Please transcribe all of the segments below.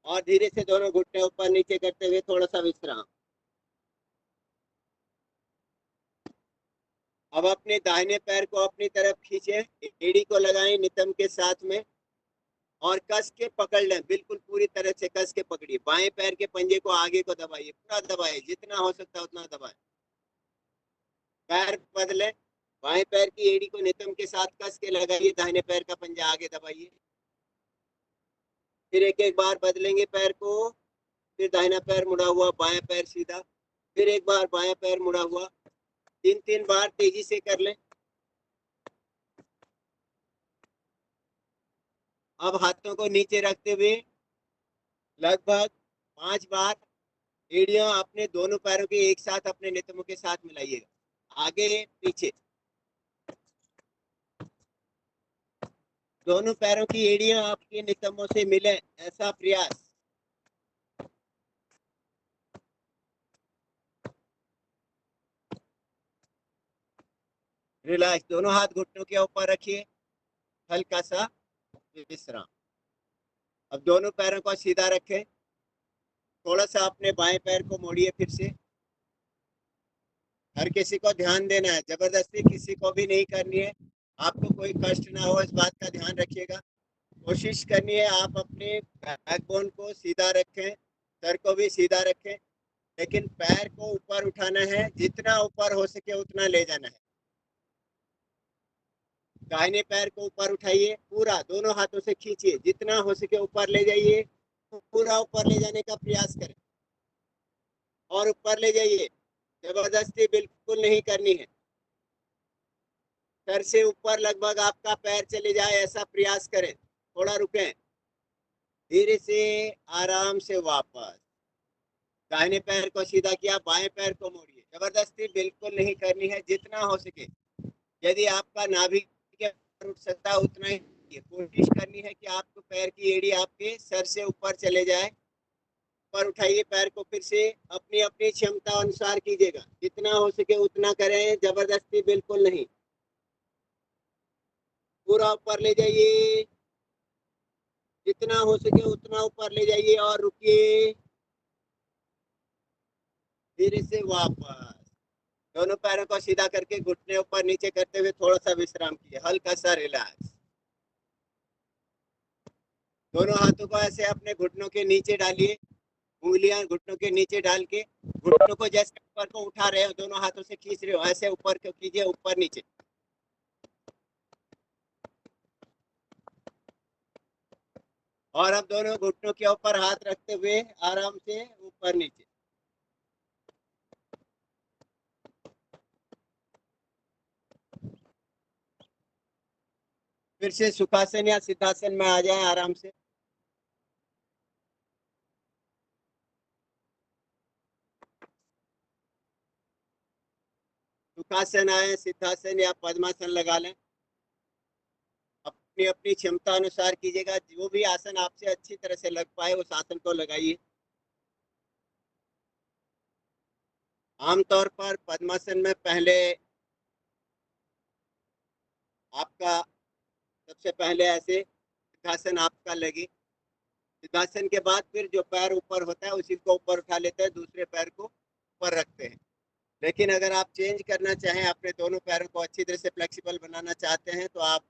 और धीरे से दोनों घुटने ऊपर नीचे करते हुए थोड़ा सा विश्राम। अब अपने दाहिने पैर को अपनी तरफ खींचे, एड़ी को लगाएं नितंब के साथ में और कस के पकड़ लें, बिल्कुल पूरी तरह से कस के पकड़िए। बाएं पैर के पंजे को आगे को दबाइए, पूरा दबाइए, जितना हो सकता है उतना दबाएं। पैर बदले, बाएं पैर की एड़ी को नितंब के साथ कस के लगाइए, दाहिने पैर का पंजा आगे दबाइए। फिर एक एक बार बदलेंगे पैर को, फिर दाहिना पैर मुड़ा हुआ, बायां पैर सीधा, फिर एक बार बायां पैर मुड़ा हुआ। 3-3 बार तेजी से कर लें। अब हाथों को नीचे रखते हुए लगभग 5 बार एड़ियां अपने दोनों पैरों के एक साथ अपने नितंबों के साथ मिलाइएगा, आगे पीछे। दोनों पैरों की एड़ियां आपके नितंबों से मिले, ऐसा प्रयास। रिलैक्स, दोनों हाथ घुटनों के ऊपर रखिए, हल्का सा विश्राम। अब दोनों पैरों को सीधा रखें, थोड़ा सा अपने बाएं पैर को मोड़िए फिर से। हर किसी को ध्यान देना है, जबरदस्ती किसी को भी नहीं करनी है, आपको कोई कष्ट ना हो इस बात का ध्यान रखिएगा। कोशिश करनी है आप अपने बैकबोन को सीधा रखें, सर को भी सीधा रखें, लेकिन पैर को ऊपर उठाना है, जितना ऊपर हो सके उतना ले जाना है। दाहिने पैर को ऊपर उठाइए, पूरा दोनों हाथों से खींचिए, जितना हो सके ऊपर ले जाइए, पूरा ऊपर ले जाने का प्रयास करें और ऊपर ले जाइए, जबरदस्ती बिल्कुल नहीं करनी है। सर से ऊपर लगभग आपका पैर चले जाए ऐसा प्रयास करें, थोड़ा रुकें, धीरे से आराम से वापस। दाहिने पैर को सीधा किया, बाएं पैर को मोड़िए, जबरदस्ती बिल्कुल नहीं करनी है, जितना हो सके। यदि आपका नाभि के उठ सकता है उतना ही कोशिश करनी है कि आपको पैर की एड़ी आपके सर से ऊपर चले जाए। ऊपर उठाइए पैर को, फिर से अपनी अपनी क्षमता अनुसार कीजिएगा, जितना हो सके उतना करें, जबरदस्ती बिल्कुल नहीं। पूरा ऊपर ले जाइए, जितना हो सके उतना ऊपर ले जाइए और रुकिए, धीरे से वापस। दोनों पैरों को सीधा करके घुटने ऊपर नीचे करते हुए थोड़ा सा विश्राम किए, हल्का सा रिलैक्स। दोनों हाथों को ऐसे अपने घुटनों के नीचे डालिए, उंगलियां घुटनों के नीचे डाल के घुटनों को जैसे ऊपर को उठा रहे हो, दोनों हाथों से खींच रहे हो, ऐसे ऊपर को कीजिए, ऊपर नीचे। और अब दोनों घुटनों के ऊपर हाथ रखते हुए आराम से ऊपर नीचे। फिर से सुखासन या सिद्धासन में आ जाए आराम से। सुखासन आए, सिद्धासन या पद्मासन लगा लें, अपनी अपनी क्षमता अनुसार कीजिएगा, जो भी आसन आपसे अच्छी तरह से लग पाए उस आसन को लगाइए। आमतौर पर पद्मासन में पहले आपका सबसे पहले ऐसे सिद्धासन आपका लगे, सिद्धासन के बाद फिर जो पैर ऊपर होता है उसी को ऊपर उठा लेते हैं, दूसरे पैर को ऊपर रखते हैं। लेकिन अगर आप चेंज करना चाहें, अपने दोनों पैरों को अच्छी तरह से फ्लेक्सिबल बनाना चाहते हैं, तो आप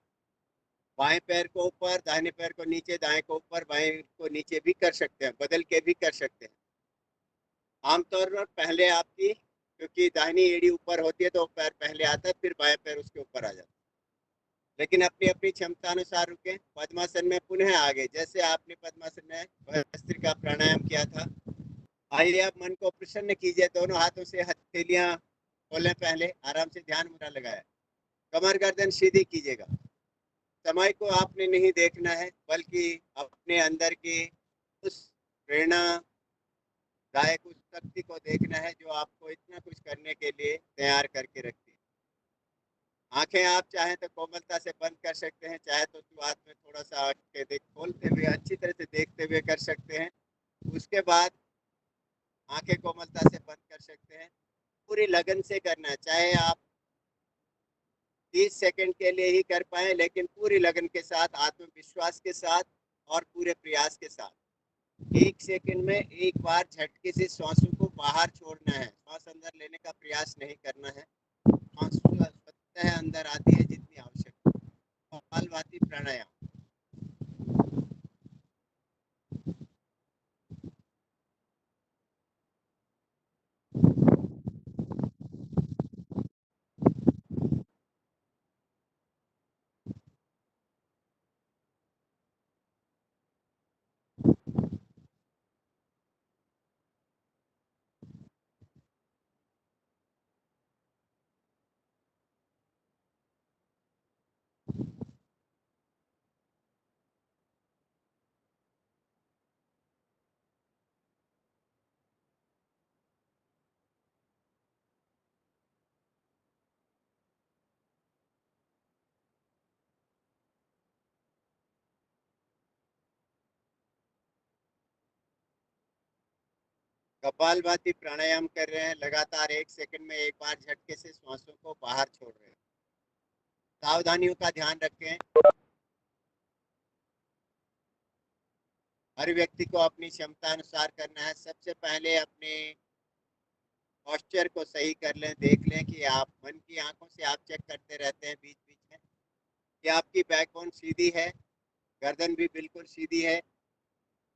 बाएं पैर को ऊपर, दाहिने पैर को नीचे, दाएं को ऊपर, बाएं को नीचे भी कर सकते हैं, बदल के भी कर सकते हैं। आमतौर पर पहले आपकी, क्योंकि दाहिनी एड़ी ऊपर होती है तो पैर पहले आता है, फिर बाएं पैर उसके ऊपर आ जाता है। लेकिन अपनी अपनी क्षमता अनुसार रुके। पद्मासन में पुनः आगे, जैसे आपने पद्मासन में भस्त्रिका प्राणायाम किया था, आइए आप मन को प्रसन्न कीजिए, दोनों हाथों से हथेलियां खोलें, पहले आराम से ध्यान मुद्रा लगाया, कमर गर्दन सीधी कीजिएगा। समय को आपने नहीं देखना है, बल्कि अपने अंदर की उस प्रेरणादायक उस शक्ति को देखना है जो आपको इतना कुछ करने के लिए तैयार करके रखती है। आंखें आप चाहें तो कोमलता से बंद कर सकते हैं, चाहे तो शुरुआत में थोड़ा सा आंखें देख खोलते हुए अच्छी तरह से देखते हुए कर सकते हैं, उसके बाद आंखें कोमलता से बंद कर सकते हैं। पूरी लगन से करना है, चाहे आप 30 सेकंड के लिए ही कर पाए, लेकिन पूरी लगन के साथ, आत्मविश्वास के साथ और पूरे प्रयास के साथ। 1 सेकंड में एक बार झटके से श्वासों को बाहर छोड़ना है, श्वास अंदर लेने का प्रयास नहीं करना है। श्वास स्वतः अंदर आती है जितनी आवश्यक। कपालभाति प्राणायाम। कपालभाति प्राणायाम कर रहे हैं, लगातार 1 सेकंड में एक बार झटके से श्वासों को बाहर छोड़ रहे हैं। सावधानियों का ध्यान रखें। हर व्यक्ति को अपनी क्षमता अनुसार करना है। सबसे पहले अपने पॉस्चर को सही कर लें, देख लें कि आप मन की आंखों से आप चेक करते रहते हैं बीच बीच में कि आपकी बैकबोन सीधी है, गर्दन भी बिल्कुल सीधी है,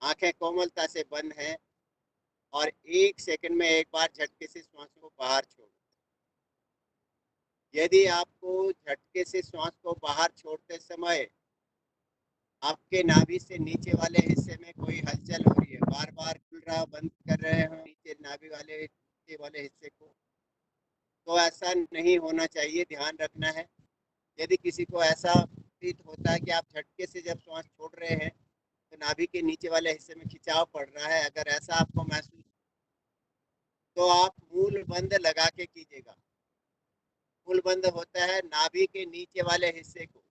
आंखें कोमलता से बंद हैं, और 1 सेकंड में एक बार झटके से श्वास को बाहर छोड़ो। यदि आपको झटके से श्वास को बाहर छोड़ते समय आपके नाभि से नीचे वाले हिस्से में कोई हलचल हो रही है, बार बार खुल रहा बंद कर रहे हो नीचे नाभि वाले नीचे वाले हिस्से को, तो ऐसा नहीं होना चाहिए, ध्यान रखना है। यदि किसी को ऐसा प्रतीत होता है कि आप झटके से जब श्वास छोड़ रहे हैं तो नाभि के नीचे वाले हिस्से में खिंचाव पड़ रहा है, अगर ऐसा आपको महसूस तो आप मूल बंद लगा के कीजिएगा। मूल बंद होता है नाभि के नीचे वाले हिस्से को,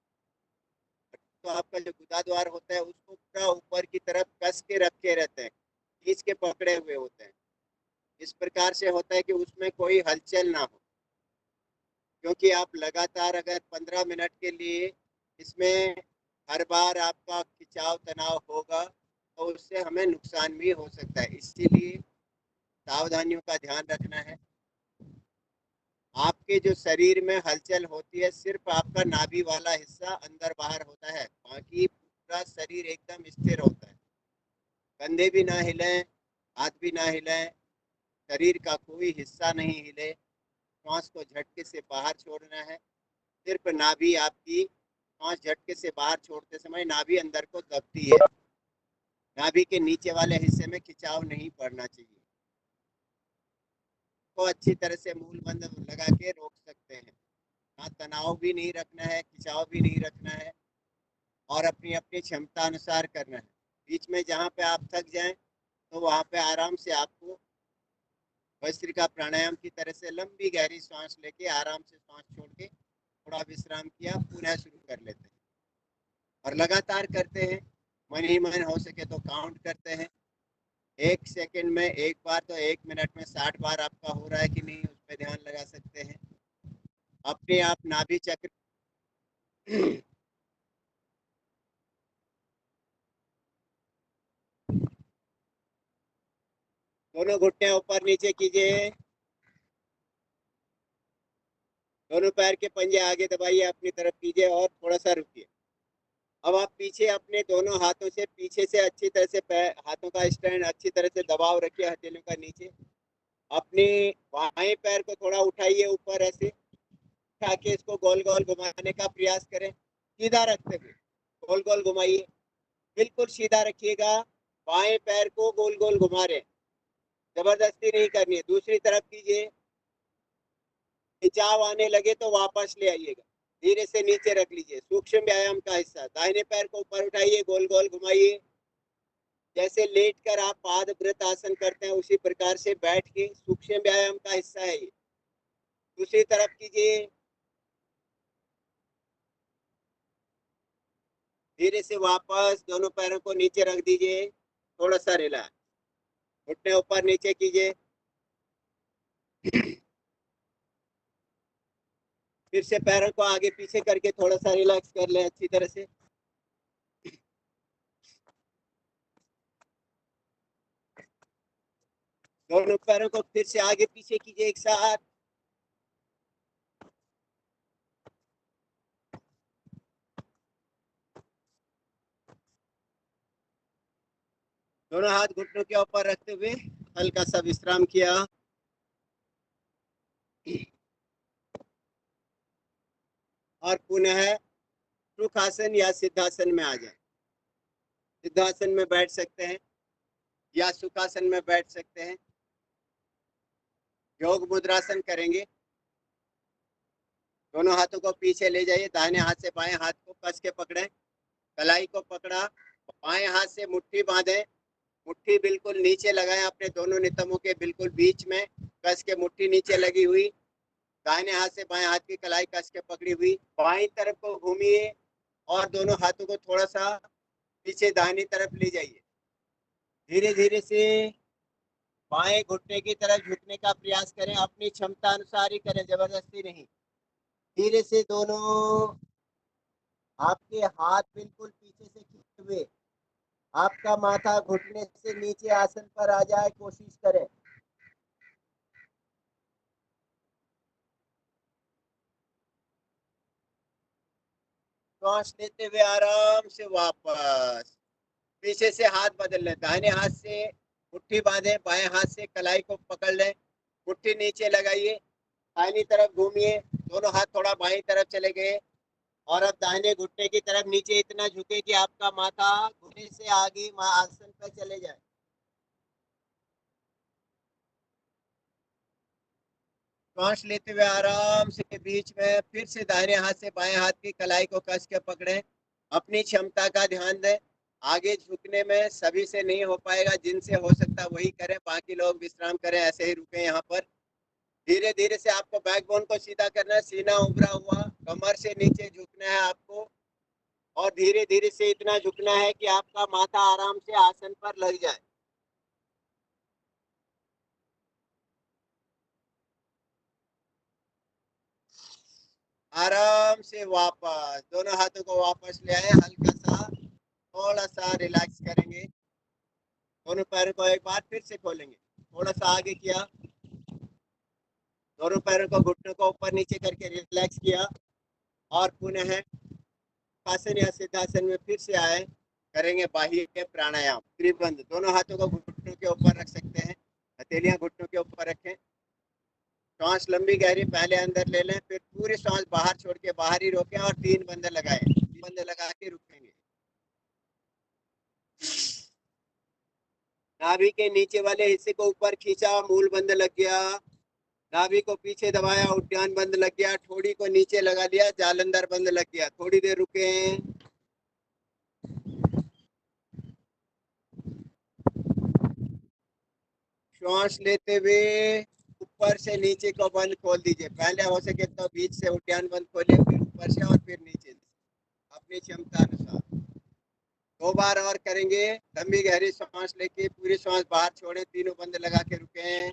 तो आपका जो गुदा द्वार होता है उसको पूरा ऊपर की तरफ कस के रखे रहते हैं, खींच के पकड़े हुए होते हैं। इस प्रकार से होता है कि उसमें कोई हलचल ना हो, क्योंकि आप लगातार अगर 15 मिनट के लिए इसमें हर बार आपका खिंचाव तनाव होगा तो उससे हमें नुकसान भी हो सकता है। इसीलिए सावधानियों का ध्यान रखना है। आपके जो शरीर में हलचल होती है सिर्फ आपका नाभि वाला हिस्सा अंदर बाहर होता है, बाकी पूरा शरीर एकदम स्थिर होता है। कंधे भी ना हिलें, हाथ भी ना हिलें, शरीर का कोई हिस्सा नहीं हिले। श्वास को झटके से बाहर छोड़ना है। सिर्फ नाभि आपकी श्वास झटके से बाहर छोड़ते समय नाभि अंदर को दबती है, नाभि के नीचे वाले हिस्से में खिंचाव नहीं पड़ना चाहिए। को अच्छी तरह से मूल बंद लगा के रोक सकते हैं। हाँ, तनाव भी नहीं रखना है, खिंचाव भी नहीं रखना है, और अपनी अपनी क्षमता अनुसार करना है। बीच में जहाँ पे आप थक जाएं तो वहाँ पे आराम से आपको भस्त्रिका प्राणायाम की तरह से लंबी गहरी सांस लेके आराम से सांस छोड़ के थोड़ा विश्राम किया, पुनः शुरू कर लेते हैं और लगातार करते हैं। मन ही मन हो सके तो काउंट करते हैं। 1 सेकंड में एक बार, तो 1 मिनट में 60 बार आपका हो रहा है कि नहीं, उस पर ध्यान लगा सकते हैं। अपने आप नाभि चक्र दोनों घुटने ऊपर नीचे कीजिए, दोनों पैर के पंजे आगे दबाइए, अपनी तरफ कीजिए और थोड़ा सा रुकिए। अब आप पीछे अपने दोनों हाथों से पीछे से अच्छी तरह से हाथों का स्टैंड अच्छी तरह से दबाव रखिए हथेलियों का नीचे। अपने बाएं पैर को थोड़ा उठाइए ऊपर, ऐसे उठा के इसको गोल गोल घुमाने का प्रयास करें, सीधा रखते हुए गोल गोल घुमाइए, बिल्कुल सीधा रखिएगा। बाएं पैर को गोल गोल घुमा रहे, जबरदस्ती नहीं करनी है। दूसरी तरफ कीजिए, खिंचाव आने लगे तो वापस ले आइएगा, धीरे से नीचे रख लीजिए। सूक्ष्म व्यायाम का हिस्सा, दाहिने पैर को ऊपर उठाइए, गोल गोल घुमाइए। जैसे लेट कर आप पाद व्रत आसन करते हैं उसी प्रकार से बैठ के सूक्ष्म व्यायाम का हिस्सा है ये। दूसरी तरफ कीजिए, धीरे से वापस दोनों पैरों को नीचे रख दीजिए, थोड़ा सा रिलैक्स, घुटने ऊपर नीचे कीजिए। फिर से पैरों को आगे पीछे करके थोड़ा सा रिलैक्स कर लें अच्छी तरह से। दोनों पैरों को फिर से आगे पीछे कीजिए एक साथ। दोनों हाथ घुटनों के ऊपर रखते हुए हल्का सा विश्राम किया। और पुनः सुखासन या सिद्धासन में आ जाए। सिद्धासन में बैठ सकते हैं या सुखासन में बैठ सकते हैं। योग मुद्रासन करेंगे। दोनों हाथों को पीछे ले जाइए, दाहिने हाथ से बाएं हाथ को कस के पकड़ें, कलाई को पकड़ा, बाएं हाथ से मुट्ठी बांधे, मुट्ठी बिल्कुल नीचे लगाएं, अपने दोनों नितंबों के बिल्कुल बीच में कस के मुट्ठी नीचे लगी हुई, दाहिने हाथ से बाएं हाथ की कलाई कस के पकड़ी हुई, बाईं तरफ को घूमिए और दोनों हाथों को थोड़ा सा पीछे दाहिनी तरफ ले जाइए। धीरे धीरे से बाएं घुटने की तरफ झुकने का प्रयास करें, अपनी क्षमता अनुसार ही करें, जबरदस्ती नहीं। धीरे से दोनों आपके हाथ बिल्कुल पीछे से खींचे हुए, आपका माथा घुटने से नीचे आसन पर आ जाए, कोशिश करें। श्वास लेते हुए आराम से वापस पीछे से हाथ बदल लें, दाहिने हाथ से मुट्ठी बांधे, बाएं हाथ से कलाई को पकड़ लें, मुट्ठी नीचे लगाइए, दाहिनी तरफ घूमिए, दोनों हाथ थोड़ा बाईं तरफ चले गए और अब दाहिने घुटने की तरफ नीचे इतना झुके कि आपका माथा घुटने से आगे आसन पर चले जाए। श्वास लेते हुए आराम से बीच में फिर से दाहिने हाथ से बाएं हाथ की कलाई को कस के पकड़ें, अपनी क्षमता का ध्यान दें। आगे झुकने में सभी से नहीं हो पाएगा, जिनसे हो सकता वही करें, बाकी लोग विश्राम करें, ऐसे ही रुके यहाँ पर। धीरे धीरे से आपको बैकबोन को सीधा करना है, सीना उभरा हुआ, कमर से नीचे झुकना है आपको और धीरे धीरे से इतना झुकना है कि आपका माथा आराम से आसन पर लग जाए। आराम से वापस दोनों हाथों को वापस ले आए, हल्का सा थोड़ा सा रिलैक्स करेंगे। दोनों पैरों को एक बार फिर से खोलेंगे, थोड़ा सा आगे किया, दोनों पैरों को घुटनों को ऊपर नीचे करके रिलैक्स किया और पुनः आसन या सिद्धासन में फिर से आए। करेंगे बाह्य प्राणायाम, त्रिबंध। दोनों हाथों को घुटनों के ऊपर रख सकते हैं, हथेलियां घुटनों के ऊपर रखें। श्वास लंबी गहरी पहले अंदर ले लें, फिर पूरी श्वास बाहर छोड़ के बाहर ही रोकें और 3 बंद लगाएं, 3 बंद लगा के रुकेंगे। नाभि के नीचे वाले हिस्से को ऊपर खींचा, मूल बंद लग गया। नाभि को पीछे दबाया, उद्यान बंद लग गया। ठोड़ी को नीचे लगा लिया, जालंधर बंद लग गया। थोड़ी देर रुके। श्वास लेते हुए ऊपर से नीचे को बंद खोल दीजिए, पहले हो सके तो बीच से उद्यान बंद खोलिए, फिर ऊपर से और फिर नीचे से, अपनी क्षमता अनुसार। 2 बार और करेंगे। लंबी गहरी सांस लेके पूरी सांस बाहर छोड़े, तीनों बंद लगा के रुके।